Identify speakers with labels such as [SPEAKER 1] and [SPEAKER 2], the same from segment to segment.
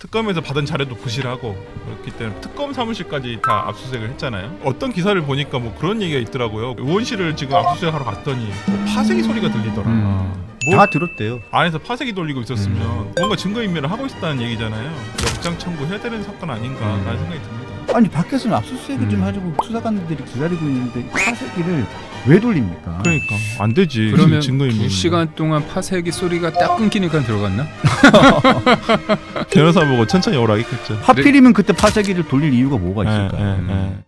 [SPEAKER 1] 특검에서 받은 자료도 부실하고 그렇기 때문에 특검 사무실까지 다 압수수색을 했잖아요. 어떤 기사를 보니까 뭐 그런 얘기가 있더라고요. 의원실을 지금 압수수색하러 갔더니 뭐 파쇄기 소리가 들리더라. 뭐
[SPEAKER 2] 다 들었대요.
[SPEAKER 1] 안에서 파쇄기 돌리고 있었으면 뭔가 증거인멸을 하고 있었다는 얘기잖아요. 영장 청구해야 되는 사건 아닌가라는 생각이 듭니다.
[SPEAKER 2] 아니 밖에서는 압수수색을 좀 하려고 수사관들이 기다리고 있는데 파쇄기를 왜 돌립니까?
[SPEAKER 1] 그러니까 안 되지.
[SPEAKER 3] 그러면
[SPEAKER 1] 증거인멸.
[SPEAKER 3] 2시간 동안 파쇄기 소리가 딱 끊기니까 들어갔나?
[SPEAKER 1] 변호사 보고 천천히 오라 했겠죠.
[SPEAKER 2] 하필이면 그때 파쇄기를 돌릴 이유가 뭐가 있을까요?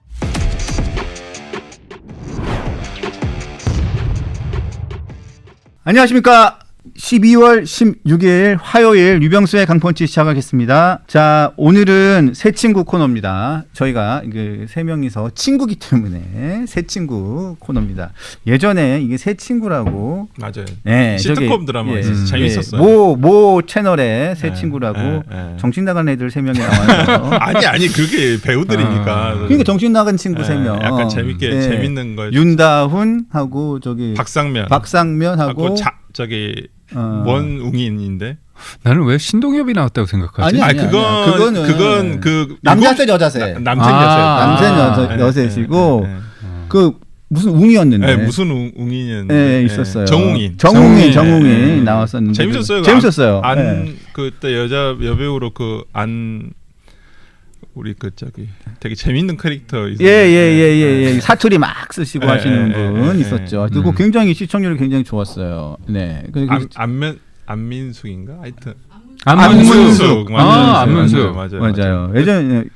[SPEAKER 2] 안녕하십니까. 12월 16일 화요일 유병수의 강펀치 시작하겠습니다. 자, 오늘은 새 친구 코너입니다. 저희가 세 명이서 친구기 때문에 새 친구 코너입니다. 예전에 이게 새 친구라고
[SPEAKER 1] 맞아요.
[SPEAKER 2] 네,
[SPEAKER 1] 시트콤 드라마 재밌었어요.
[SPEAKER 2] 모 채널에 새 친구라고 정신 나간 애들 3명이 나와요.
[SPEAKER 1] 아니 그게 배우들이니까.
[SPEAKER 2] 그러니까 정신 나간 친구 3명.
[SPEAKER 1] 약간 재밌게 재밌는 거.
[SPEAKER 2] 윤다훈하고 저기 박상면하고
[SPEAKER 1] 저기 원웅인인데
[SPEAKER 3] 나는 왜 신동엽이 나왔다고 생각하지?
[SPEAKER 2] 아니,
[SPEAKER 1] 그건 그
[SPEAKER 2] 남자세 여자세.
[SPEAKER 1] 남자
[SPEAKER 2] 여세시고 그 무슨 웅이었는데.
[SPEAKER 1] 네, 무슨 웅이었는데.
[SPEAKER 2] 네, 있었어요.
[SPEAKER 1] 정웅인
[SPEAKER 2] 나왔었는데.
[SPEAKER 1] 재밌었어요.
[SPEAKER 2] 네.
[SPEAKER 1] 그때 여배우로 우리 되게 재밌는 캐릭터
[SPEAKER 2] 예. 사투리 막 쓰시고 하시는 분 있었죠. 그리고 굉장히 시청률이 굉장히 좋았어요. 네.
[SPEAKER 1] 안민숙인가? 하여튼
[SPEAKER 3] 안문숙.
[SPEAKER 1] 안문숙.
[SPEAKER 2] 맞아요.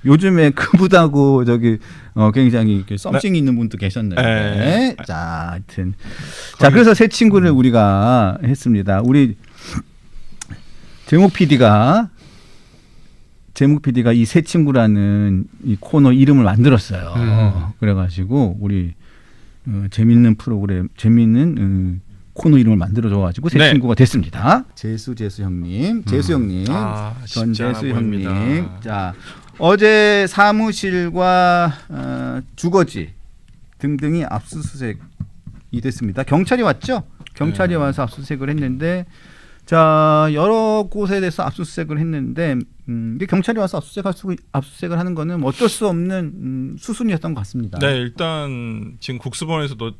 [SPEAKER 2] 요즘에 그분하고 굉장히 썸씽이 있는 분도 계셨는데. 자, 하여튼. 자, 그래서 새 친구를 우리가 했습니다. 우리 제목 PD가 이 새 친구라는 이 코너 이름을 만들었어요. 그래가지고 우리 재밌는 프로그램, 재밌는 코너 이름을 만들어줘가지고 새 친구가 됐습니다. 재수 형님, 전재수 형님. 자, 어제 사무실과 주거지 등등이 압수수색이 됐습니다. 경찰이 왔죠? 경찰이 와서 압수수색을 했는데. 자, 여러 곳에 대해서 압수수색을 했는데 경찰이 와서 압수수색을 하는 거는 어쩔 수 없는 수순이었던 것 같습니다.
[SPEAKER 1] 네, 일단 지금 국수본에서도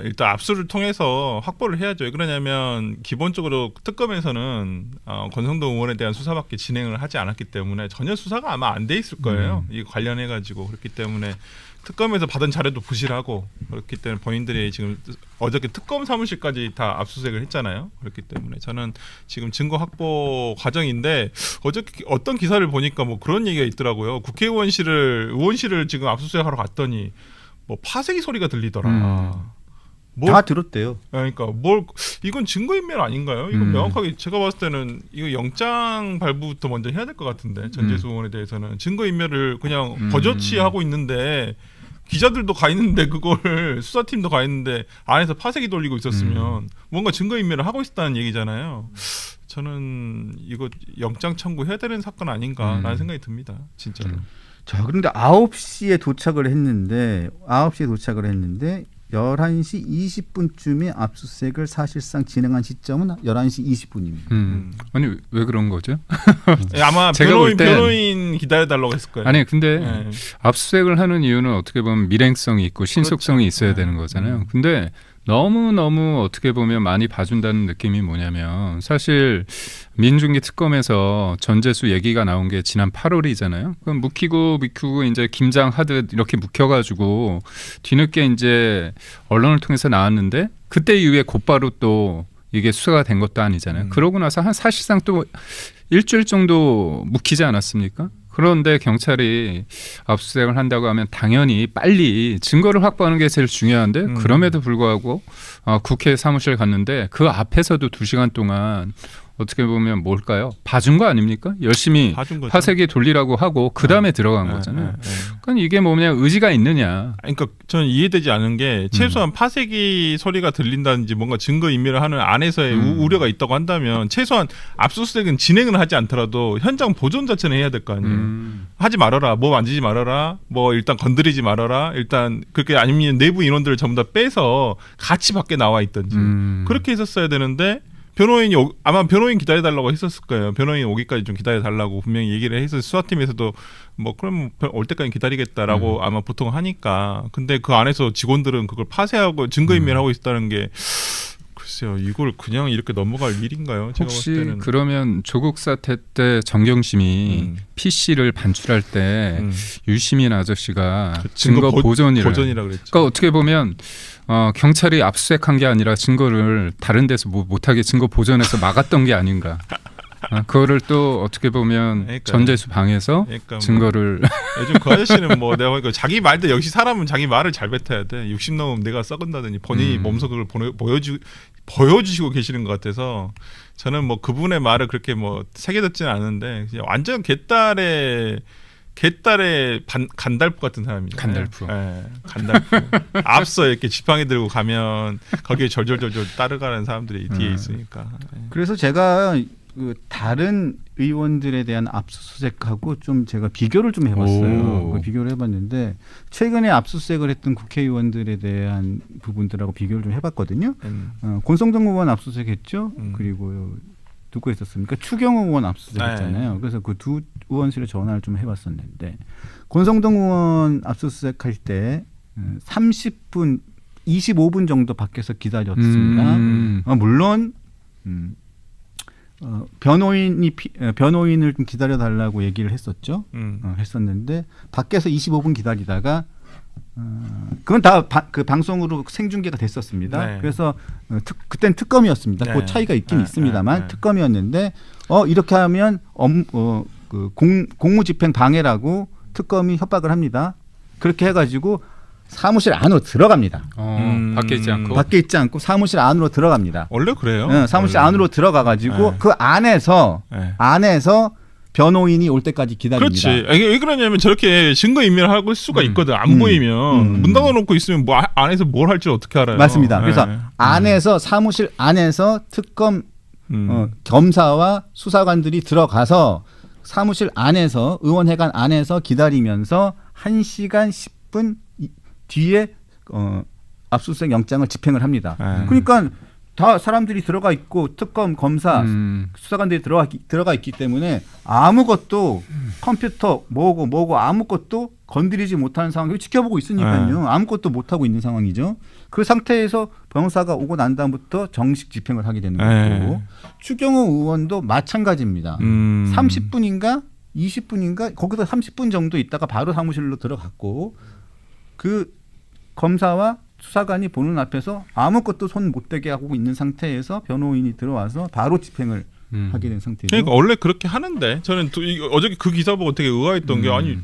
[SPEAKER 1] 일단 압수를 통해서 확보를 해야죠. 왜 그러냐면 기본적으로 특검에서는 권성동 의원에 대한 수사밖에 진행을 하지 않았기 때문에 전혀 수사가 아마 안 돼 있을 거예요. 이 관련해 가지고. 그렇기 때문에 특검에서 받은 자료도 부실하고 그렇기 때문에 본인들이 지금 어저께 특검 사무실까지 다 압수수색을 했잖아요. 그렇기 때문에 저는 지금 증거 확보 과정인데 어저께 어떤 기사를 보니까 뭐 그런 얘기가 있더라고요. 의원실을 지금 압수수색하러 갔더니 뭐 파쇄기 소리가 들리더라.
[SPEAKER 2] 다 들었대요.
[SPEAKER 1] 그러니까 이건 증거인멸 아닌가요? 이건 명확하게 제가 봤을 때는 이거 영장 발부부터 먼저 해야 될 것 같은데 전재수 의원에 대해서는 증거인멸을 그냥 버젓이 하고 있는데 기자들도 가 있는데 그걸 수사팀도 가 있는데 안에서 파쇄기 돌리고 있었으면 뭔가 증거인멸을 하고 있었다는 얘기잖아요. 저는 이거 영장 청구해야 되는 사건 아닌가라는 생각이 듭니다. 진짜로.
[SPEAKER 2] 자, 그런데 9시에 도착을 했는데 11시 20분쯤에 압수수색을 사실상 진행한 시점은 11시 20분입니다.
[SPEAKER 3] 아니 왜 그런 거죠?
[SPEAKER 1] 아마 변호인 기다려달라고 했을 거예요.
[SPEAKER 3] 아니 근데 압수수색을 하는 이유는 어떻게 보면 밀행성이 있고 신속성이 있어야 되는 거잖아요. 근데 너무 어떻게 보면 많이 봐준다는 느낌이 뭐냐면 사실 민중기 특검에서 전재수 얘기가 나온 게 지난 8월이잖아요. 그럼 묵히고 이제 김장하듯 이렇게 묵혀가지고 뒤늦게 이제 언론을 통해서 나왔는데 그때 이후에 곧바로 또 이게 수사가 된 것도 아니잖아요. 그러고 나서 사실상 또 일주일 정도 묵히지 않았습니까? 그런데 경찰이 압수수색을 한다고 하면 당연히 빨리 증거를 확보하는 게 제일 중요한데 그럼에도 불구하고 국회 사무실 갔는데 그 앞에서도 2시간 동안 어떻게 보면 뭘까요? 봐준 거 아닙니까? 열심히 파쇄기 돌리라고 하고 그 다음에 들어간 거잖아요. 그러니까 이게 뭐냐 의지가 있느냐.
[SPEAKER 1] 그러니까 저는 이해되지 않은 게 최소한 파쇄기 소리가 들린다든지 뭔가 증거인멸을 하는 안에서의 우려가 있다고 한다면 최소한 압수수색은 진행을 하지 않더라도 현장 보존 자체는 해야 될 거 아니에요. 하지 말아라. 뭐 만지지 말아라. 뭐 일단 건드리지 말아라. 일단 그렇게 아니면 내부 인원들을 전부 다 빼서 같이 밖에 나와 있든지 그렇게 했었어야 되는데 아마 변호인 기다려달라고 했었을 거예요. 변호인 오기까지 좀 기다려달라고 분명히 얘기를 해서 수사팀에서도 뭐 그럼 올 때까지 기다리겠다라고 아마 보통 하니까. 근데 그 안에서 직원들은 그걸 파쇄하고 증거인멸하고 있다는 게 글쎄요. 이걸 그냥 이렇게 넘어갈 일인가요? 제가
[SPEAKER 3] 혹시
[SPEAKER 1] 봤을 때는.
[SPEAKER 3] 그러면 조국 사태 때 정경심이 PC를 반출할 때 유시민 아저씨가
[SPEAKER 1] 그
[SPEAKER 3] 증거 보존이라
[SPEAKER 1] 보존이라 그랬죠.
[SPEAKER 3] 그러니까 어떻게 보면 경찰이 압수수색한 게 아니라 증거를 다른 데서 못하게 증거 보존해서 막았던 게 아닌가. 그거를 또 어떻게 보면
[SPEAKER 1] 그러니까요.
[SPEAKER 3] 전재수 방해서
[SPEAKER 1] 그러니까 뭐
[SPEAKER 3] 증거를
[SPEAKER 1] 요즘 그 아저씨는 뭐 내가 보니까 자기 말도 역시 사람은 자기 말을 잘 뱉어야 돼. 60 넘으면 내가 썩은다더니 본인이 몸소 그걸 보여주시고 계시는 것 같아서 저는 뭐 그분의 말을 그렇게 뭐 새겨듣지는 않은데 그냥 완전 개딸의 간달프 같은 사람이죠.
[SPEAKER 3] 간달프.
[SPEAKER 1] 네, 간달프. 앞서 이렇게 지팡이 들고 가면 거기에 절절절절 따르가는 사람들이 뒤에 있으니까. 네.
[SPEAKER 2] 그래서 제가 그 다른 의원들에 대한 압수수색하고 좀 제가 비교를 좀 해봤어요.
[SPEAKER 3] 오.
[SPEAKER 2] 비교를 해봤는데 최근에 압수수색을 했던 국회의원들에 대한 부분들하고 비교를 좀 해봤거든요. 권성동 의원 압수수색했죠. 그리고 누구 했었습니까? 추경호 의원 압수수색했잖아요.
[SPEAKER 1] 네.
[SPEAKER 2] 그래서 그 두 의원실에 전화를 좀 해봤었는데 권성동 의원 압수수색할 때 30분, 25분 정도 밖에서 기다렸습니다. 물론 변호인을 좀 기다려 달라고 얘기를 했었죠. 했었는데 밖에서 25분 기다리다가 그건 다 그 방송으로 생중계가 됐었습니다.
[SPEAKER 1] 네.
[SPEAKER 2] 그래서 그땐 특검이었습니다.
[SPEAKER 1] 네.
[SPEAKER 2] 그 차이가 있긴
[SPEAKER 1] 네.
[SPEAKER 2] 있습니다만
[SPEAKER 1] 네.
[SPEAKER 2] 특검이었는데 이렇게 하면 그 공무집행 방해라고 특검이 협박을 합니다. 그렇게 해가지고 사무실 안으로 들어갑니다.
[SPEAKER 3] 밖에 있지 않고
[SPEAKER 2] 밖에 있지 않고 사무실 안으로 들어갑니다.
[SPEAKER 1] 원래 그래요.
[SPEAKER 2] 사무실
[SPEAKER 1] 원래.
[SPEAKER 2] 안으로 들어가가지고
[SPEAKER 1] 네.
[SPEAKER 2] 그 안에서
[SPEAKER 1] 네.
[SPEAKER 2] 변호인이 올 때까지 기다립니다.
[SPEAKER 1] 그렇지. 아니, 왜 그러냐면 저렇게 증거 인멸할 수가 있거든. 안 보이면 문 닫아놓고 있으면 뭐 안에서 뭘 할지 어떻게 알아요?
[SPEAKER 2] 맞습니다. 그래서
[SPEAKER 1] 네.
[SPEAKER 2] 안에서 사무실 안에서 특검 검사와 수사관들이 들어가서 사무실 안에서 의원회관 안에서 기다리면서 1시간 10분 뒤에 압수수색 영장을 집행을 합니다. 그러니까 다 사람들이 들어가 있고 특검 검사 수사관들이 들어가 있기 때문에 아무것도 컴퓨터 뭐고 아무것도 건드리지 못하는 상황을 지켜보고 있으니까요. 아무것도 못하고 있는 상황이죠. 그 상태에서 변호사가 오고 난 다음부터 정식 집행을 하게 되는 거고 추경호 의원도 마찬가지입니다. 30분인가 20분인가 거기서 30분 정도 있다가 바로 사무실로 들어갔고 그 검사와 수사관이 보는 앞에서 아무것도 손 못 대게 하고 있는 상태에서 변호인이 들어와서 바로 집행을 하게 된 상태죠.
[SPEAKER 1] 그러니까 원래 그렇게 하는데 저는 어저께 그 기사 보고 되게 의아했던 게 아니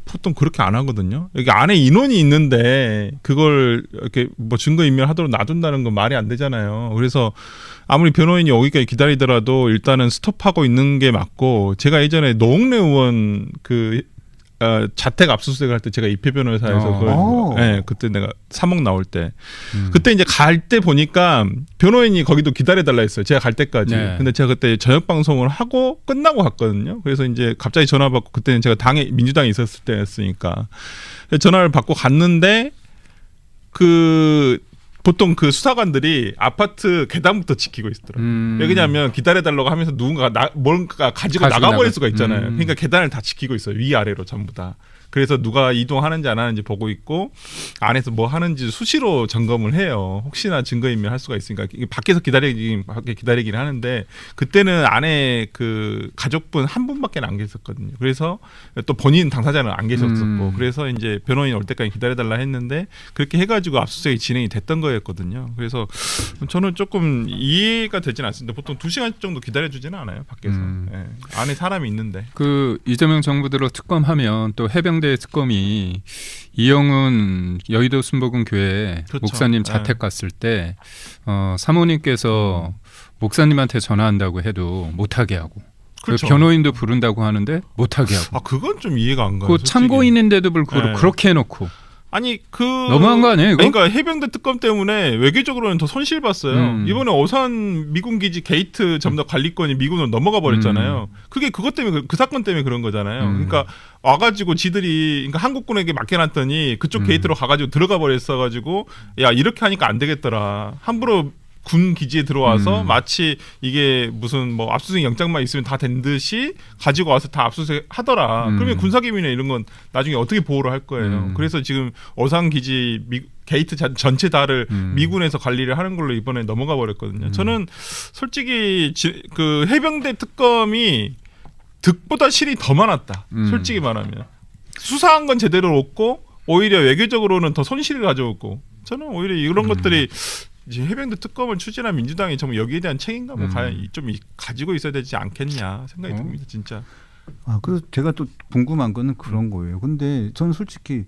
[SPEAKER 1] 보통 그렇게 안 하거든요. 여기 안에 인원이 있는데 그걸 이렇게 뭐 증거 인멸하도록 놔둔다는 건 말이 안 되잖아요. 그래서 아무리 변호인이 오기까지 기다리더라도 일단은 스톱하고 있는 게 맞고 제가 예전에 노웅래 의원 그 자택 압수수색을 할 때 제가 입회 변호사에서 그때 내가 3억 나올 때 그때 이제 갈 때 보니까 변호인이 거기도 기다려달라 했어요. 제가 갈 때까지.
[SPEAKER 3] 네.
[SPEAKER 1] 근데 제가 그때 저녁 방송을 하고 끝나고 갔거든요. 그래서 이제 갑자기 전화 받고 그때는 제가 민주당에 있었을 때였으니까 전화를 받고 갔는데 보통 그 수사관들이 아파트 계단부터 지키고 있더라고요. 왜 그러냐면 기다려달라고 하면서 누군가가 뭔가 가지고 나가버릴 수가 있잖아요. 그러니까 계단을 다 지키고 있어요. 위아래로 전부 다. 그래서 누가 이동하는지 안 하는지 보고 있고 안에서 뭐 하는지 수시로 점검을 해요. 혹시나 증거인멸 할 수가 있으니까 밖에 기다리긴 하는데 그때는 안에 그 가족분 한 분밖에 안 계셨거든요. 그래서 또 본인 당사자는 안 계셨었고 그래서 이제 변호인 올 때까지 기다려달라 했는데 그렇게 해가지고 압수수색이 진행이 됐던 거였거든요. 그래서 저는 조금 이해가 되진 않습니다. 보통 2시간 정도 기다려주지는 않아요. 밖에서. 예. 안에 사람이 있는데.
[SPEAKER 3] 그 이재명 정부 들어 특검하면 또 해병대 특검이 이영훈 여의도 순복음 교회
[SPEAKER 1] 그렇죠.
[SPEAKER 3] 목사님 자택 갔을 때 사모님께서 목사님한테 전화한다고 해도 못하게 하고
[SPEAKER 1] 그렇죠.
[SPEAKER 3] 변호인도 부른다고 하는데 못하게 하고
[SPEAKER 1] 그건 좀 이해가 안 가요.
[SPEAKER 3] 그
[SPEAKER 1] 솔직히.
[SPEAKER 3] 참고인인데도 불구하고 그렇게 해놓고
[SPEAKER 1] 아니
[SPEAKER 3] 너무한 거 아니에요? 이거?
[SPEAKER 1] 그러니까 해병대 특검 때문에 외교적으로는 더 손실 봤어요. 이번에 어선 미군 기지 게이트 점더 관리권이 미군으로 넘어가 버렸잖아요. 그게 그것 때문에 그 사건 때문에 그런 거잖아요. 그러니까 와가지고 지들이 그러니까 한국군에게 맡겨놨더니 그쪽 게이트로 가가지고 들어가 버렸어가지고 야 이렇게 하니까 안 되겠더라. 함부로 군 기지에 들어와서 마치 이게 무슨 뭐 압수수색 영장만 있으면 다 된 듯이 가지고 와서 다 압수수색 하더라. 그러면 군사기밀이나 이런 건 나중에 어떻게 보호를 할 거예요. 그래서 지금 어상 기지 게이트 전체 다를 미군에서 관리를 하는 걸로 이번에 넘어가 버렸거든요. 저는 솔직히 그 해병대 특검이 득보다 실이 더 많았다. 솔직히 말하면 수사한 건 제대로 없고 오히려 외교적으로는 더 손실을 가져오고 저는 오히려 이런 것들이 이제 해병대 특검을 추진한 민주당이 정말 여기에 대한 책임감을 좀 가지고 있어야 되지 않겠냐 생각이 듭니다. 진짜.
[SPEAKER 2] 그래서 제가 또 궁금한 거는 그런 거예요. 근데 저는 솔직히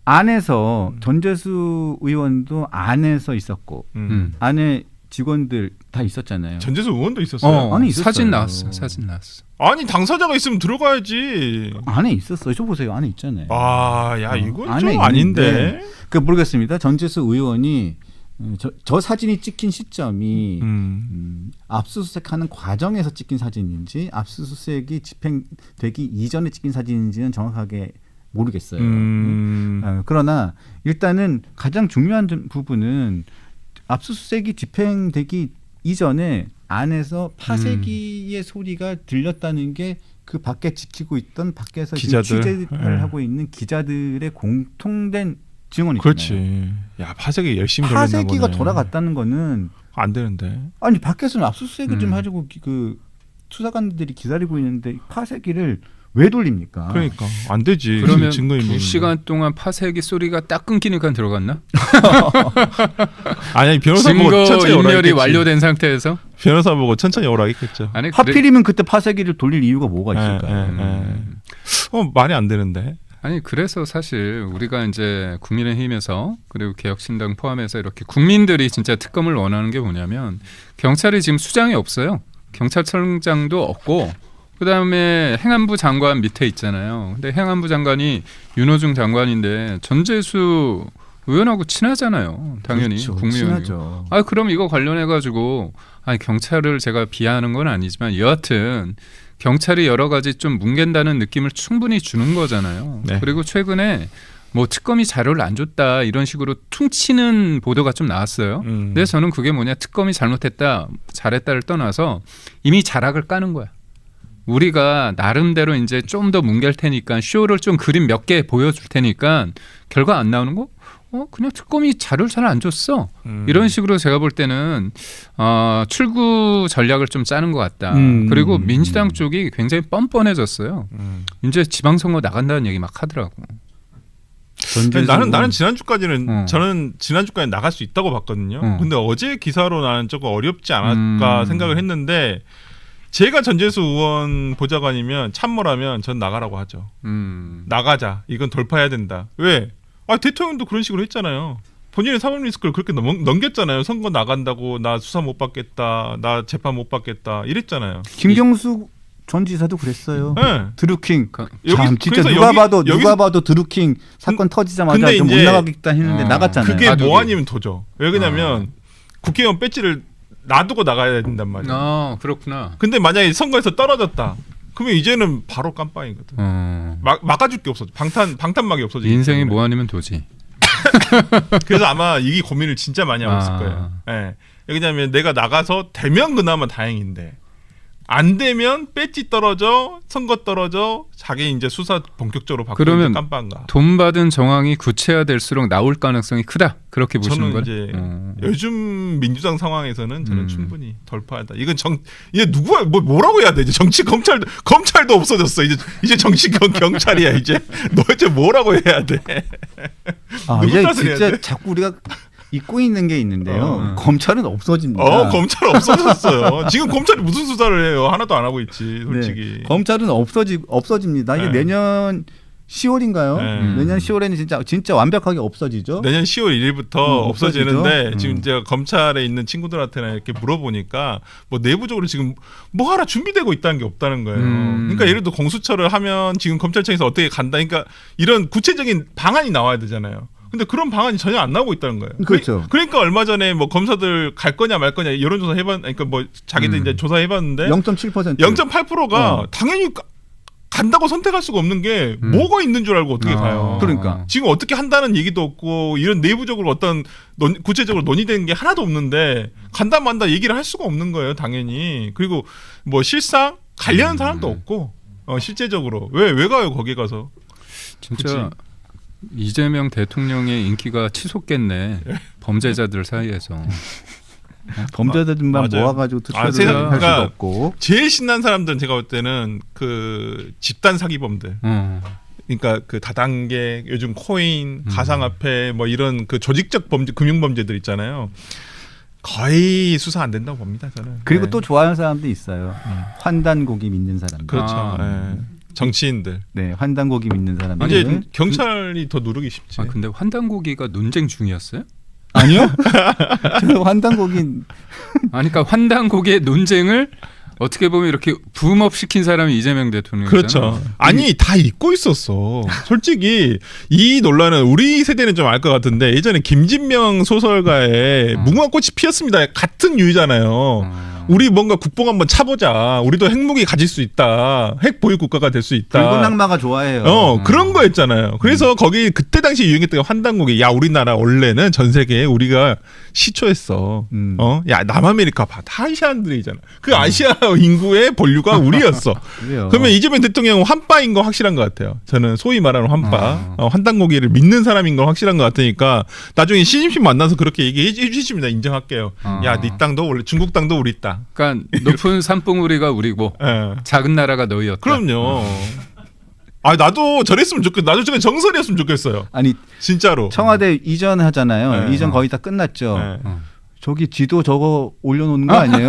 [SPEAKER 2] 안에서 전재수 의원도 안에서 있었고 안에 직원들 다 있었잖아요.
[SPEAKER 1] 전재수 의원도 있었어요.
[SPEAKER 2] 아니, 있었어요.
[SPEAKER 3] 사진 나왔어.
[SPEAKER 1] 아니 당사자가 있으면 들어가야지.
[SPEAKER 2] 안에 있었어요. 저 보세요. 안에 있잖아요.
[SPEAKER 1] 야 이건
[SPEAKER 2] 안에
[SPEAKER 1] 좀 아닌데.
[SPEAKER 2] 그 모르겠습니다. 전재수 의원이 저 사진이 찍힌 시점이 압수수색하는 과정에서 찍힌 사진인지 압수수색이 집행되기 이전에 찍힌 사진인지는 정확하게 모르겠어요. 그러나 일단은 가장 중요한 부분은 압수수색이 집행되기 이전에 안에서 파쇄기의 소리가 들렸다는 게 그 밖에 지키고 있던 밖에서 지금 취재를 하고 있는 기자들의 공통된 증언이잖아요.
[SPEAKER 1] 그렇지. 야 파쇄기 열심히 돌렸나 보네.
[SPEAKER 2] 파쇄기가 돌아갔다는 거는
[SPEAKER 1] 안 되는데.
[SPEAKER 2] 아니 밖에서는 압수수색을 좀 하려고 그 수사관들이 기다리고 있는데 파쇄기를 왜 돌립니까?
[SPEAKER 1] 그러니까 안 되지.
[SPEAKER 3] 그러면
[SPEAKER 1] 증거인멸.
[SPEAKER 3] 2시간 동안 파쇄기 소리가 딱 끊기니까 들어갔나?
[SPEAKER 1] 아니 변호사 보고
[SPEAKER 3] 증거
[SPEAKER 1] 천천히 오라
[SPEAKER 3] 인멸이
[SPEAKER 1] 했겠지.
[SPEAKER 3] 완료된 상태에서?
[SPEAKER 1] 변호사 보고 천천히 오라 했겠죠.
[SPEAKER 3] 아니
[SPEAKER 2] 하필이면 그때 파쇄기를 돌릴 이유가 뭐가 있을까요?
[SPEAKER 1] 말이 안 되는데.
[SPEAKER 3] 아니 그래서 사실 우리가 이제 국민의힘에서 그리고 개혁신당 포함해서 이렇게 국민들이 진짜 특검을 원하는 게 뭐냐면 경찰이 지금 수장이 없어요. 경찰청장도 없고 그다음에 행안부 장관 밑에 있잖아요. 근데 행안부 장관이 윤호중 장관인데 전재수 의원하고 친하잖아요. 당연히
[SPEAKER 2] 그렇죠.
[SPEAKER 3] 국무위원이고.
[SPEAKER 2] 친하죠.
[SPEAKER 3] 그럼 이거 관련해 가지고 경찰을 제가 비하하는 건 아니지만 여하튼 경찰이 여러 가지 좀 뭉갠다는 느낌을 충분히 주는 거잖아요.
[SPEAKER 1] 네.
[SPEAKER 3] 그리고 최근에 뭐 특검이 자료를 안 줬다 이런 식으로 퉁치는 보도가 좀 나왔어요. 근데 저는 그게 뭐냐 특검이 잘못했다 잘했다를 떠나서 이미 자락을 까는 거야. 우리가 나름대로 이제 좀 더 뭉갤 테니까 쇼를 좀 그림 몇 개 보여줄 테니까 결과 안 나오는 거? 그냥 특검이 자료를 잘 안 줬어. 이런 식으로 제가 볼 때는 출구 전략을 좀 짜는 것 같다. 그리고 민주당 쪽이 굉장히 뻔뻔해졌어요. 이제 지방선거 나간다는 얘기 막 하더라고.
[SPEAKER 1] 나는 지난주까지는 저는 지난주까지 나갈 수 있다고 봤거든요. 근데 어제 기사로 나는 조금 어렵지 않을까 생각을 했는데 제가 전재수 의원 보좌관이면 참모라면 전 나가라고 하죠. 나가자. 이건 돌파해야 된다. 왜? 대통령도 그런 식으로 했잖아요. 본인의 사법 리스크를 그렇게 넘겼잖아요. 선거 나간다고 나 수사 못 받겠다. 나 재판 못 받겠다. 이랬잖아요.
[SPEAKER 2] 김경수 전 지사도 그랬어요.
[SPEAKER 1] 네.
[SPEAKER 2] 드루킹.
[SPEAKER 1] 여기,
[SPEAKER 2] 참 진짜
[SPEAKER 1] 그래서
[SPEAKER 2] 누가 봐도 드루킹 사건 터지자마자
[SPEAKER 1] 근데
[SPEAKER 2] 좀 못
[SPEAKER 1] 이제
[SPEAKER 2] 나가겠다 했는데 나갔잖아요.
[SPEAKER 1] 그게 뭐 아니면 도죠. 왜 그러냐면 국회의원 배지를 놔두고 나가야 된단 말이에요.
[SPEAKER 3] 그렇구나.
[SPEAKER 1] 근데 만약에 선거에서 떨어졌다. 그러면 이제는 바로 깜빵이거든. 막아줄 게 없어져. 방탄막이 없어져.
[SPEAKER 3] 인생이 뭐 아니면 도지.
[SPEAKER 1] 그래서 아마 이 고민을 진짜 많이 하고 있을 거예요. 예. 왜냐하면 내가 나가서 되면 그나마 다행인데 안 되면 배지 떨어져, 선거 떨어져, 자기 이제 수사 본격적으로 바꾸는 깜빵가.
[SPEAKER 3] 돈 받은 정황이 구체화될수록 나올 가능성이 크다. 그렇게 보시는 거예요?
[SPEAKER 1] 저는 이제 요즘 민주당 상황에서는 저는 충분히 돌파한다. 이건 이게 누구야? 뭐라고 해야 되지? 정치 검찰도 없어졌어. 이제 정치 경찰이야. 이제 너 이제 뭐라고 해야 돼?
[SPEAKER 2] 이제 진짜 자꾸 우리가 잊고 있는 게 있는데요. 검찰은 없어집니다.
[SPEAKER 1] 검찰 없어졌어요. 지금 검찰이 무슨 수사를 해요? 하나도 안 하고 있지, 솔직히.
[SPEAKER 2] 네, 검찰은 없어집니다. 이게 내년 10월인가요? 내년 10월에는 진짜 완벽하게 없어지죠.
[SPEAKER 1] 내년 10월 1일부터 없어지는데 지금 이제 검찰에 있는 친구들한테나 이렇게 물어보니까 뭐 내부적으로 지금 뭐 하나 준비되고 있다는 게 없다는 거예요. 그러니까 예를 들어 공수처를 하면 지금 검찰청에서 어떻게 간다. 그러니까 이런 구체적인 방안이 나와야 되잖아요. 근데 그런 방안이 전혀 안 나오고 있다는 거예요.
[SPEAKER 2] 그렇죠.
[SPEAKER 1] 그러니까 얼마 전에 뭐 검사들 갈 거냐 말 거냐 여론조사 그러니까 뭐 자기들 이제 조사해봤는데
[SPEAKER 2] 0.7%.
[SPEAKER 1] 0.8%가 당연히 간다고 선택할 수가 없는 게 뭐가 있는 줄 알고 어떻게 가요.
[SPEAKER 2] 그러니까.
[SPEAKER 1] 지금 어떻게 한다는 얘기도 없고 이런 내부적으로 어떤 구체적으로 논의되는 게 하나도 없는데 간다 만다 얘기를 할 수가 없는 거예요. 당연히. 그리고 뭐 실상 가려는 사람도 없고 실제적으로 왜 가요 거기 가서.
[SPEAKER 3] 진짜 이재명 대통령의 인기가 치솟겠네. 범죄자들 사이에서.
[SPEAKER 2] 범죄자들만
[SPEAKER 1] 맞아요.
[SPEAKER 2] 모아가지고 투표를
[SPEAKER 1] 제가-
[SPEAKER 2] 할
[SPEAKER 1] 그러니까
[SPEAKER 2] 수도 없고.
[SPEAKER 1] 제일 신난 사람들은 제가 볼 때는 그 집단 사기범들. 그러니까 그 다단계, 요즘 코인, 가상화폐 뭐 이런 그 조직적 범죄, 금융 범죄들 있잖아요. 거의 수사 안 된다고 봅니다 저는.
[SPEAKER 2] 그리고
[SPEAKER 1] 네.
[SPEAKER 2] 또 좋아하는 사람도 있어요. 환단고기 믿는 사람들.
[SPEAKER 1] 그렇죠. 네. 정치인들.
[SPEAKER 2] 네, 환단고기 믿는 사람들.
[SPEAKER 1] 이제 경찰이 더 누르기 쉽지.
[SPEAKER 3] 아 근데 환단고기가 논쟁 중이었어요?
[SPEAKER 2] 아니요? 저 환단고기
[SPEAKER 3] 아니 그러니까 환단고기의 논쟁을 어떻게 보면 이렇게 붐업 시킨 사람이 이재명 대통령이잖아요.
[SPEAKER 1] 그렇죠. 아니 다 잊고 있었어. 솔직히 이 논란은 우리 세대는 좀 알 것 같은데 예전에 김진명 소설가의 무궁화꽃이 피었습니다. 같은 유의잖아요. 우리 뭔가 국뽕 한번 차보자. 우리도 핵무기 가질 수 있다. 핵 보유 국가가 될 수 있다.
[SPEAKER 2] 붉은 악마가 좋아해요.
[SPEAKER 1] 그런 거였잖아요. 그래서 거기 그때 당시 유행했던 게 환단고기. 야 우리나라 원래는 전 세계에 우리가 시초했어. 야 남아메리카 봐. 다 아시아인들이잖아. 그 아시아 인구의 본류가 우리였어.
[SPEAKER 2] 그래요.
[SPEAKER 1] 그러면 이재명 대통령은 환빠인 거 확실한 것 같아요. 저는 소위 말하는 환빠, 환단고기를 믿는 사람인 거 확실한 것 같으니까 나중에 시진핑 만나서 그렇게 얘기해 주십니다. 인정할게요. 야, 네 땅도 원래 중국 땅도 우리 땅.
[SPEAKER 3] 그러니까 높은 산봉우리가 우리고
[SPEAKER 1] 예.
[SPEAKER 3] 작은 나라가 너희였다.
[SPEAKER 1] 그럼요. 아 나도 저랬으면 좋겠. 나도 저게 정설이었으면 좋겠어요.
[SPEAKER 2] 아니
[SPEAKER 1] 진짜로.
[SPEAKER 2] 청와대 이전하잖아요.
[SPEAKER 1] 네.
[SPEAKER 2] 이전 거의 다 끝났죠.
[SPEAKER 1] 네.
[SPEAKER 2] 저기 지도 저거 올려놓는 거 아니에요?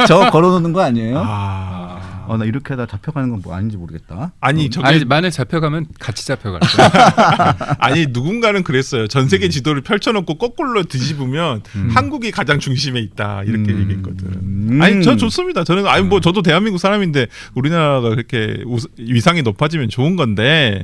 [SPEAKER 2] 저거 걸어놓는 거 아니에요? 나 이렇게 하다 잡혀가는 건 뭐 아닌지 모르겠다.
[SPEAKER 1] 아니 저게
[SPEAKER 3] 아니 만약 잡혀가면 같이 잡혀갈 거야.
[SPEAKER 1] 아니 누군가는 그랬어요. 전 세계 지도를 펼쳐놓고 거꾸로 뒤집으면 한국이 가장 중심에 있다 이렇게 얘기했거든. 아니 저 좋습니다. 저는 아니 뭐 저도 대한민국 사람인데 우리나라가 그렇게 위상이 높아지면 좋은 건데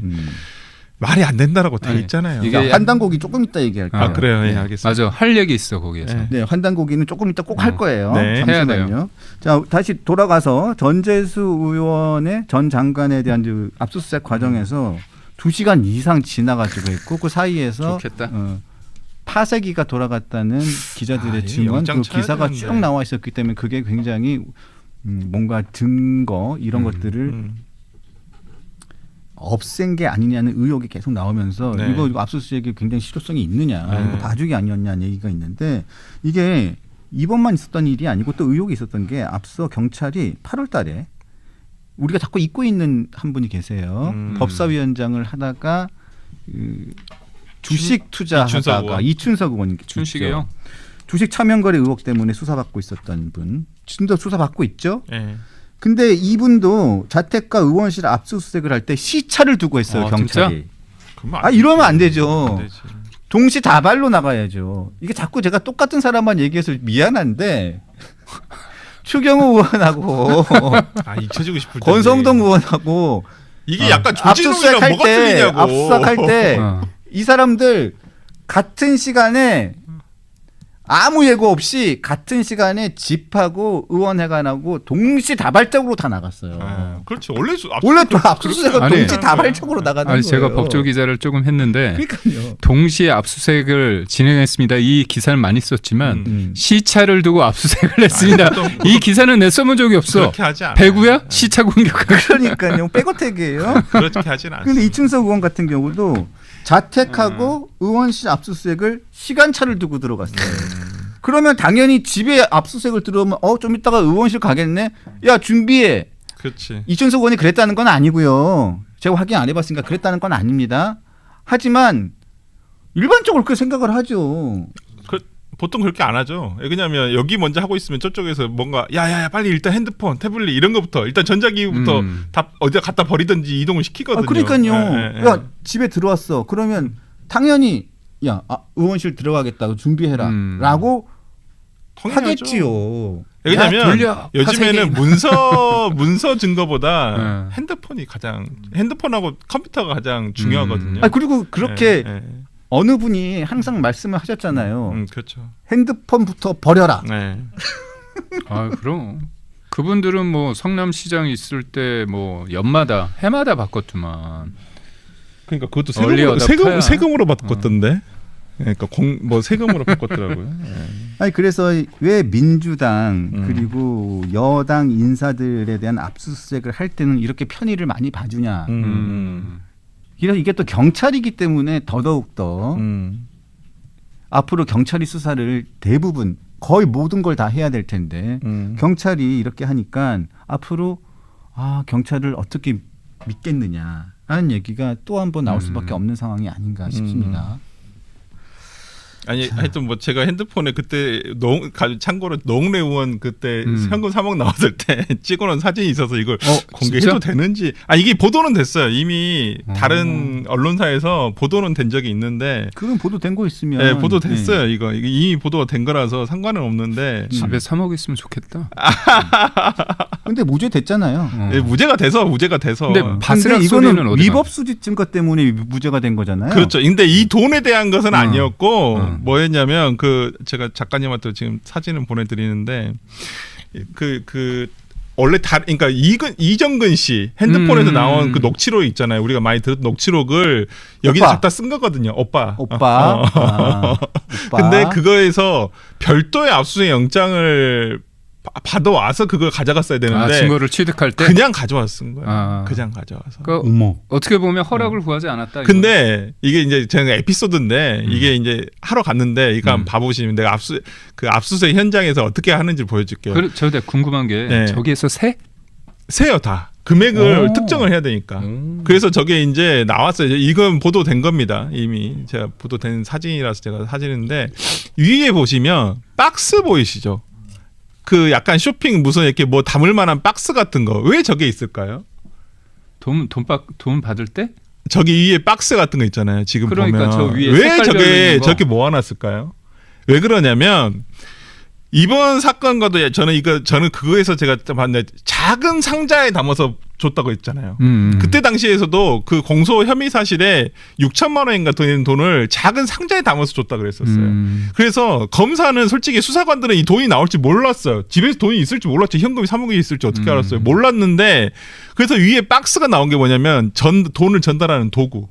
[SPEAKER 1] 말이 안 된다라고 돼
[SPEAKER 3] 아니,
[SPEAKER 1] 있잖아요.
[SPEAKER 3] 이게
[SPEAKER 2] 자, 환단고기 조금 이따 얘기할게요.
[SPEAKER 1] 아 그래요. 예, 알겠습니다.
[SPEAKER 3] 맞아 할 얘기 있어 거기에서.
[SPEAKER 1] 네.
[SPEAKER 2] 네, 환단고기는 조금 이따 꼭 할 거예요.
[SPEAKER 1] 네.
[SPEAKER 3] 해야
[SPEAKER 2] 잠시만요. 자, 다시 돌아가서 전재수 의원의 전 장관에 대한 그 압수수색 과정에서 2시간 이상 지나가지고 있고 그 사이에서
[SPEAKER 3] 좋겠다.
[SPEAKER 2] 파쇄기가 돌아갔다는 기자들의
[SPEAKER 1] 이
[SPEAKER 2] 증언,
[SPEAKER 1] 영장
[SPEAKER 2] 그
[SPEAKER 1] 쳐야
[SPEAKER 2] 기사가
[SPEAKER 1] 되는데.
[SPEAKER 2] 쭉 나와 있었기 때문에 그게 굉장히 뭔가 증거 이런 것들을 없앤 게 아니냐는 의혹이 계속 나오면서
[SPEAKER 1] 네.
[SPEAKER 2] 이거 압수수색이 굉장히 실효성이 있느냐,
[SPEAKER 1] 네.
[SPEAKER 2] 이거 봐주기 아니었냐는 얘기가 있는데 이게 이번만 있었던 일이 아니고 또 의혹이 있었던 게 앞서 경찰이 8월 달에 우리가 자꾸 잊고 있는 한 분이 계세요. 법사위원장을 하다가 그 주식 투자하다가 이춘석 의원님
[SPEAKER 3] 춘식이요.
[SPEAKER 2] 주식 차명거래 의혹 때문에 수사받고 있었던 분 지금도 수사받고 있죠.
[SPEAKER 1] 예.
[SPEAKER 2] 근데 이분도 자택과 의원실 압수수색을 할 때 시차를 두고 했어요. 경찰이.
[SPEAKER 1] 그러면
[SPEAKER 2] 이러면 안 되죠.
[SPEAKER 1] 안 되지.
[SPEAKER 2] 동시다발로 나가야죠. 이게 자꾸 제가 똑같은 사람만 얘기해서 미안한데 추경호 의원하고
[SPEAKER 1] 아 잊혀지고 싶을 텐데.
[SPEAKER 2] 권성동 의원하고
[SPEAKER 1] 이게 약간 조직이랑 뭐가 틀리냐고.
[SPEAKER 2] 압수수색할 때 이 사람들 같은 시간에 아무 예고 없이 같은 시간에 집하고 의원회관하고 동시다발적으로 다 나갔어요.
[SPEAKER 1] 예, 그렇지. 원래
[SPEAKER 2] 원래 또 압수수색은
[SPEAKER 3] 아니,
[SPEAKER 2] 동시다발적으로 나가는
[SPEAKER 3] 아니
[SPEAKER 2] 거예요.
[SPEAKER 3] 제가 법조 기자를 조금 했는데
[SPEAKER 2] 그러니까요.
[SPEAKER 3] 동시에 압수수색을 진행했습니다. 이 기사를 많이 썼지만 시차를 두고 압수수색을 했습니다. 이 기사는 내 써본 적이 없어.
[SPEAKER 1] 그렇게 하지 않아.
[SPEAKER 3] 배구야? 시차 공격하고.
[SPEAKER 2] 그러니까요. 백어택이에요.
[SPEAKER 1] 그렇게 하진 않아.
[SPEAKER 2] 근데 이춘석 의원 같은 경우도 자택하고 의원실 압수수색을 시간차를 두고 들어갔어요. 그러면 당연히 집에 압수수색을 들어오면 좀 이따가 의원실 가겠네. 야 준비해.
[SPEAKER 1] 그렇지.
[SPEAKER 2] 이춘석 의원이 그랬다는 건 아니고요. 제가 확인 안 해봤으니까 그랬다는 건 아닙니다. 하지만 일반적으로 그렇게 생각을 하죠.
[SPEAKER 1] 보통 그렇게 안 하죠. 왜냐하면 여기 먼저 하고 있으면 저쪽에서 뭔가 야야야 빨리 일단 핸드폰, 태블릿 이런 거부터 일단 전자기기부터 다 어디다 갖다 버리든지 이동을 시키거든요.
[SPEAKER 2] 그러니까요.
[SPEAKER 1] 예, 예.
[SPEAKER 2] 야 집에 들어왔어. 그러면 당연히 의원실 들어가겠다고 준비해라라고
[SPEAKER 1] 당연하죠.
[SPEAKER 2] 하겠지요.
[SPEAKER 1] 왜냐면
[SPEAKER 3] 돌려.
[SPEAKER 1] 요즘에는 문서 증거보다 핸드폰하고 컴퓨터가 가장 중요하거든요.
[SPEAKER 2] 그리고 그렇게
[SPEAKER 1] 예, 예.
[SPEAKER 2] 어느 분이 항상 말씀을 하셨잖아요.
[SPEAKER 1] 그렇죠.
[SPEAKER 2] 핸드폰부터 버려라.
[SPEAKER 1] 네.
[SPEAKER 3] 아 그럼 그분들은 뭐 성남시장 있을 때 뭐 연마다 해마다 바꿨더만.
[SPEAKER 1] 그러니까 그것도
[SPEAKER 3] 얼리 어댑터야.
[SPEAKER 1] 세금으로 바꿨던데. 그러니까 뭐 세금으로 바꿨더라고요.
[SPEAKER 2] 아니 그래서 왜 민주당 그리고 여당 인사들에 대한 압수수색을 할 때는 이렇게 편의를 많이 봐주냐. 이게 또 경찰이기 때문에 더더욱 더 앞으로 경찰이 수사를 대부분 거의 모든 걸 다 해야 될 텐데 경찰이 이렇게 하니까 앞으로 경찰을 어떻게 믿겠느냐라는 얘기가 또 한 번 나올 수밖에 없는 상황이 아닌가 싶습니다.
[SPEAKER 1] 아니 하여튼 뭐 제가 핸드폰에 그때 참고로 노웅래 의원 그때 현금 3억 나왔을 때 찍어놓은 사진이 있어서 이걸 공개해도
[SPEAKER 3] 진짜?
[SPEAKER 1] 되는지 이게 보도는 됐어요. 이미 다른 언론사에서 보도는 된 적이 있는데
[SPEAKER 2] 그건 보도된 거 있으면
[SPEAKER 1] 네, 보도됐어요. 이거 이미 보도가 된 거라서 상관은 없는데
[SPEAKER 3] 집에 3억 있으면 좋겠다.
[SPEAKER 2] 근데 무죄 됐잖아요.
[SPEAKER 1] 예, 무죄가 돼서
[SPEAKER 3] 근데 바스락
[SPEAKER 2] 근데
[SPEAKER 3] 소리는
[SPEAKER 2] 이거는
[SPEAKER 3] 어디
[SPEAKER 2] 위법 수집 증거 때문에 무죄가 된 거잖아요.
[SPEAKER 1] 그렇죠. 근데 이 돈에 대한 것은 아니었고 뭐였냐면 제가 작가님한테 지금 사진을 보내드리는데 원래 그러니까 이정근 씨 핸드폰에서 나온 그 녹취록 있잖아요. 우리가 많이 들었던 녹취록을 여기다 갖다 쓴 거거든요. 오빠. 근데 그거에서 별도의 압수수색 영장을 받아와서 그걸 가져갔어야 되는데
[SPEAKER 3] 증거를 취득할 때
[SPEAKER 1] 그냥 가져왔은 거예요. 그냥 가져와서.
[SPEAKER 3] 어머. 어떻게 보면 허락을 구하지 않았다.
[SPEAKER 1] 근데 이게 이제 제가 에피소드인데 이게 이제 하러 갔는데 이거 한번 봐보시면 내가 압수수색 현장에서 어떻게 하는지 보여줄게요.
[SPEAKER 3] 저도 궁금한 게
[SPEAKER 1] 네.
[SPEAKER 3] 저기에서
[SPEAKER 1] 세요 다. 금액을 특정을 해야 되니까. 그래서 저게 이제 나왔어요. 이건 보도된 겁니다. 이미 제가 보도된 사진이라서 제가 사진인데 위에 보시면 박스 보이시죠? 그 약간 쇼핑 무슨 이렇게 뭐 담을 만한 박스 같은 거 왜 저게 있을까요?
[SPEAKER 3] 돈 받을 때?
[SPEAKER 1] 저기 위에 박스 같은 거 있잖아요. 지금
[SPEAKER 3] 그러니까
[SPEAKER 1] 보면
[SPEAKER 3] 저 위에
[SPEAKER 1] 왜
[SPEAKER 3] 색깔별로
[SPEAKER 1] 저게
[SPEAKER 3] 있는 거.
[SPEAKER 1] 저렇게 모아놨을까요? 왜 그러냐면 이번 사건과도 저는 그거에서 제가 봤는데 작은 상자에 담아서 줬다고 했잖아요. 그때 당시에서도 그 공소 혐의 사실에 6천만 원인가 되는 돈을 작은 상자에 담아서 줬다 그랬었어요. 그래서 검사는 솔직히 수사관들은 이 돈이 나올지 몰랐어요. 집에서 돈이 있을지 몰랐죠. 현금이 3억이 있을지 어떻게 알았어요. 몰랐는데 그래서 위에 박스가 나온 게 뭐냐면 돈을 전달하는 도구.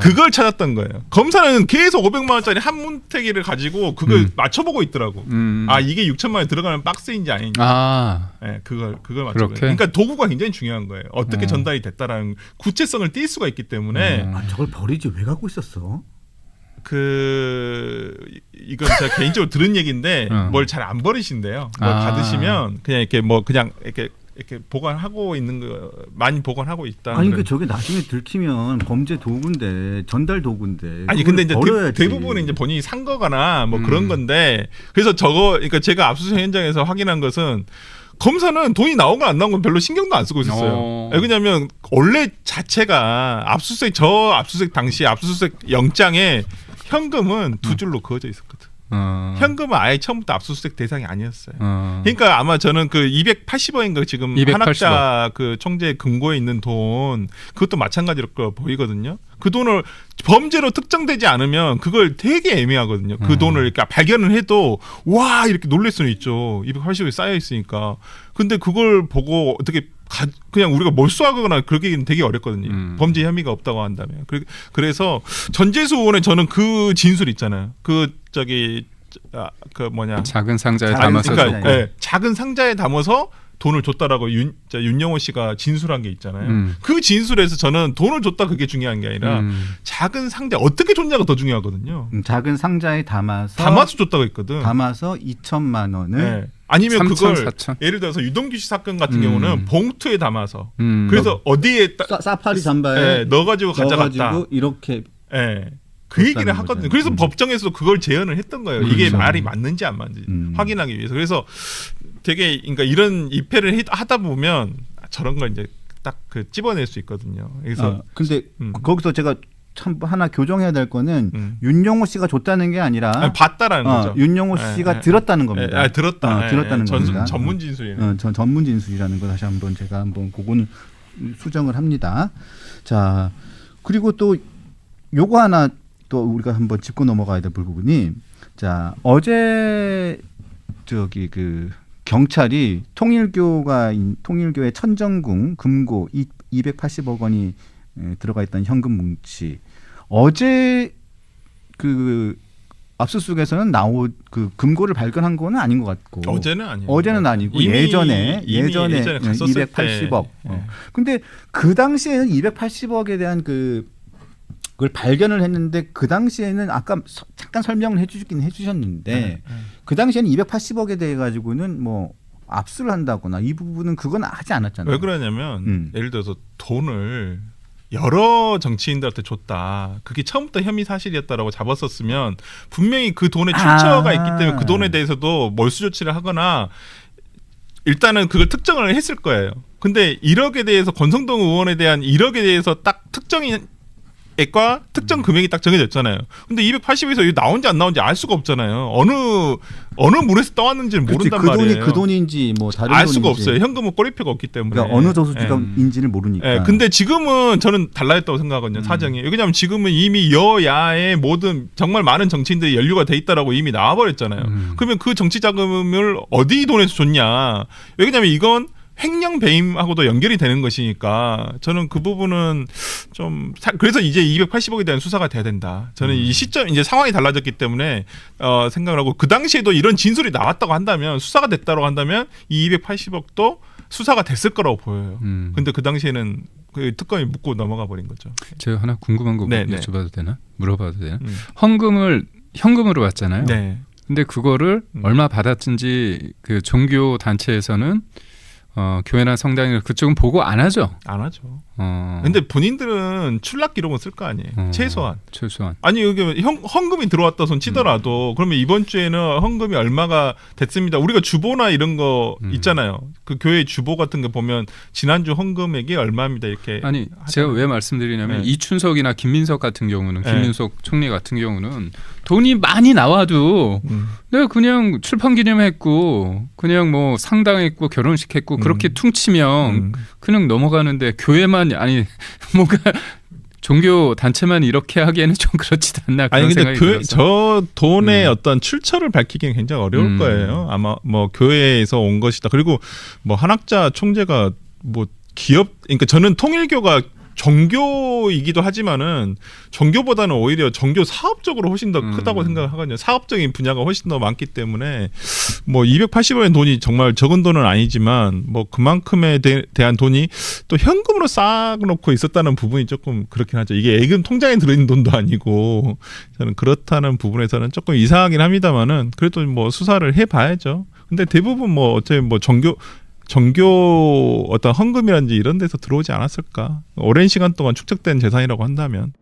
[SPEAKER 1] 그걸 찾았던 거예요. 검사는 계속 500만 원짜리 한 문태기를 가지고 그걸 맞춰보고 있더라고. 이게 6천만 원에 들어가는 박스인지 아닌지. 네, 그걸 맞춰보고. 그러니까 도구가 굉장히 중요한 거예요. 어떻게 전달이 됐다라는 구체성을 띌 수가 있기 때문에.
[SPEAKER 2] 저걸 버리지 왜 갖고 있었어?
[SPEAKER 1] 이건 제가 개인적으로 들은 얘기인데 뭘 잘 안 버리신대요. 뭘 받으시면 그냥 이렇게 이렇게 보관하고 있는 거 많이 보관하고 있다.
[SPEAKER 2] 아니 저게 나중에 들키면 범죄 도구인데 전달 도구인데.
[SPEAKER 1] 아니 근데 이제
[SPEAKER 2] 버려야지.
[SPEAKER 1] 대부분은 이제 본인이 산 거거나 뭐 그런 건데 그래서 그러니까 제가 압수수색 현장에서 확인한 것은 검사는 돈이 나온 건 안 나온 건 별로 신경도 안 쓰고 있었어요. 왜냐하면 원래 자체가 압수수색 당시 압수수색 영장에 현금은 두 줄로 그어져 있었거든. 현금은 아예 처음부터 압수수색 대상이 아니었어요. 그러니까 아마 저는 그 280원인가 지금
[SPEAKER 3] 280원.
[SPEAKER 1] 한학자 그 총재 금고에 있는 돈 그것도 마찬가지로 보이거든요. 그 돈을 범죄로 특정되지 않으면 그걸 되게 애매하거든요. 그 돈을 이렇게 발견을 해도 와 이렇게 놀랄 수는 있죠. 280원이 쌓여 있으니까. 근데 그걸 보고 어떻게 그냥 우리가 몰수하거나 그러기는 되게 어렵거든요. 범죄 혐의가 없다고 한다면. 그래서 전재수 의원의 저는 그 진술 있잖아요.
[SPEAKER 3] 작은 상자에 담아서
[SPEAKER 1] 그러니까, 네, 작은 상자에 담아서 돈을 줬다라고 윤영호 씨가 진술한 게 있잖아요. 그 진술에서 저는 돈을 줬다 그게 중요한 게 아니라 작은 상자 어떻게 줬냐가 더 중요하거든요.
[SPEAKER 2] 작은 상자에 담아서
[SPEAKER 1] 줬다고 했거든.
[SPEAKER 2] 담아서 2천만 원을
[SPEAKER 1] 네. 아니면
[SPEAKER 3] 3천,
[SPEAKER 1] 그걸
[SPEAKER 3] 4천.
[SPEAKER 1] 예를 들어서 유동규 씨 사건 같은 경우는 봉투에 담아서 그래서 어디에
[SPEAKER 2] 사파리 잠바에
[SPEAKER 1] 넣어가지고 가져갔다.
[SPEAKER 2] 이렇게.
[SPEAKER 1] 네. 그 얘기를 하거든요. 그래서 법정에서도 그걸 재현을 했던 거예요. 이게 말이 맞는지 안 맞는지 확인하기 위해서. 그래서 되게 그러니까 이런 입회를 하다 보면 저런 걸 이제 딱 찝어낼 수 있거든요. 그래서
[SPEAKER 2] 근데 거기서 제가 참 하나 교정해야 될 거는 윤영호 씨가 줬다는 게 아니라
[SPEAKER 1] 봤다라는 거죠.
[SPEAKER 2] 윤영호 씨가 들었다는 겁니다.
[SPEAKER 1] 들었다는
[SPEAKER 2] 겁니다.
[SPEAKER 1] 전문 진술이에요.
[SPEAKER 2] 전문 진술이라는 거 다시 한번 제가 그건 수정을 합니다. 자, 그리고 또 요거 하나 또 우리가 한번 짚고 넘어가야 될 부분이 자, 어제 경찰이 통일교의 천정궁 금고 280억 원이 들어가 있던 현금 뭉치 어제 그 압수수색에서는 그 금고를 발견한 거는 아닌 것 같고
[SPEAKER 1] 어제는 아니에요.
[SPEAKER 2] 어제는 아니고
[SPEAKER 1] 이미
[SPEAKER 2] 예전에
[SPEAKER 1] 갔었을
[SPEAKER 2] 280억.
[SPEAKER 1] 때.
[SPEAKER 2] 근데 그 당시에는 280억에 대한 그걸 발견을 했는데 그 당시에는 아까 잠깐 설명을 해주셨는데 그 당시에는 280억에 대해 가지고는 뭐 압수를 한다거나 이 부분은 그건 하지 않았잖아요.
[SPEAKER 1] 왜 그러냐면 예를 들어서 돈을 여러 정치인들한테 줬다. 그게 처음부터 혐의 사실이었다라고 잡았었으면 분명히 그 돈에 출처가 있기 때문에 그 돈에 대해서도 몰수 조치를 하거나 일단은 그걸 특정을 했을 거예요. 근데 1억에 대해서 권성동 의원에 대한 1억에 대해서 딱 특정이 액과 특정 금액이 딱 정해졌잖아요. 근데 280에서 이게 나온지 안 나온지 알 수가 없잖아요. 어느 문에서 떠왔는지는 모른단 말이에요.
[SPEAKER 2] 그 돈인지 뭐 다른
[SPEAKER 1] 알
[SPEAKER 2] 돈인지
[SPEAKER 1] 수가 없어요. 현금은 꼬리표가 없기 때문에.
[SPEAKER 2] 그러니까 어느 저수지가인지를 모르니까.
[SPEAKER 1] 예, 근데 지금은 저는 달라졌다고 생각하거든요. 사정이. 왜냐하면 지금은 이미 여야의 모든 정말 많은 정치인들이 연루가 돼 있다라고 이미 나와버렸잖아요. 그러면 그 정치 자금을 어디 돈에서 줬냐. 왜냐하면 이건 횡령 배임하고도 연결이 되는 것이니까 저는 그 부분은 좀 그래서 이제 280억에 대한 수사가 돼야 된다. 저는 이 시점 이제 상황이 달라졌기 때문에 생각을 하고 그 당시에도 이런 진술이 나왔다고 한다면 수사가 됐다고 한다면 이 280억도 수사가 됐을 거라고 보여요. 근데 그 당시에는 그 특검이 묻고 넘어가 버린 거죠.
[SPEAKER 3] 제가 하나 궁금한 거
[SPEAKER 1] 네,
[SPEAKER 3] 여쭤봐도 되나? 물어봐도 되나? 헌금을 현금으로 받잖아요.
[SPEAKER 1] 네.
[SPEAKER 3] 근데 그거를 얼마 받았는지 그 종교 단체에서는 교회나 성당이나 그쪽은 보고 안 하죠.
[SPEAKER 1] 안 하죠. 근데 본인들은 출납 기록은 쓸 거 아니에요. 최소한. 아니 여기 헌금이 들어왔다 손 치더라도 그러면 이번 주에는 헌금이 얼마가 됐습니다. 우리가 주보나 이런 거 있잖아요. 그 교회 주보 같은 거 보면 지난주 헌금액이 얼마입니다. 이렇게.
[SPEAKER 3] 아니 제가 왜 말씀드리냐면 이춘석이나 김민석 같은 경우는 김민석 총리 같은 경우는 돈이 많이 나와도 내가 그냥 출판 기념했고 그냥 뭐 상당했고 결혼식 했고 그렇게 퉁치면 그냥 넘어가는데 교회만 아니 뭔가 종교 단체만 이렇게 하기에는 좀 그렇지도 않나 그런
[SPEAKER 1] 아니 근데
[SPEAKER 3] 생각이 들어서.
[SPEAKER 1] 저 돈의 어떤 출처를 밝히기는 굉장히 어려울 거예요. 아마 뭐 교회에서 온 것이다. 그리고 뭐 한학자 총재가 뭐 그러니까 저는 통일교가 종교이기도 하지만은 종교보다는 오히려 종교 사업적으로 훨씬 더 크다고 생각하거든요. 사업적인 분야가 훨씬 더 많기 때문에 뭐 280원의 돈이 정말 적은 돈은 아니지만 뭐 그만큼에 대한 돈이 또 현금으로 쌓아놓고 있었다는 부분이 조금 그렇긴 하죠. 이게 예금 통장에 들어있는 돈도 아니고 저는 그렇다는 부분에서는 조금 이상하긴 합니다만은 그래도 뭐 수사를 해봐야죠. 근데 대부분 뭐 어차피 뭐 종교 어떤 헌금이라든지 이런 데서 들어오지 않았을까? 오랜 시간 동안 축적된 재산이라고 한다면.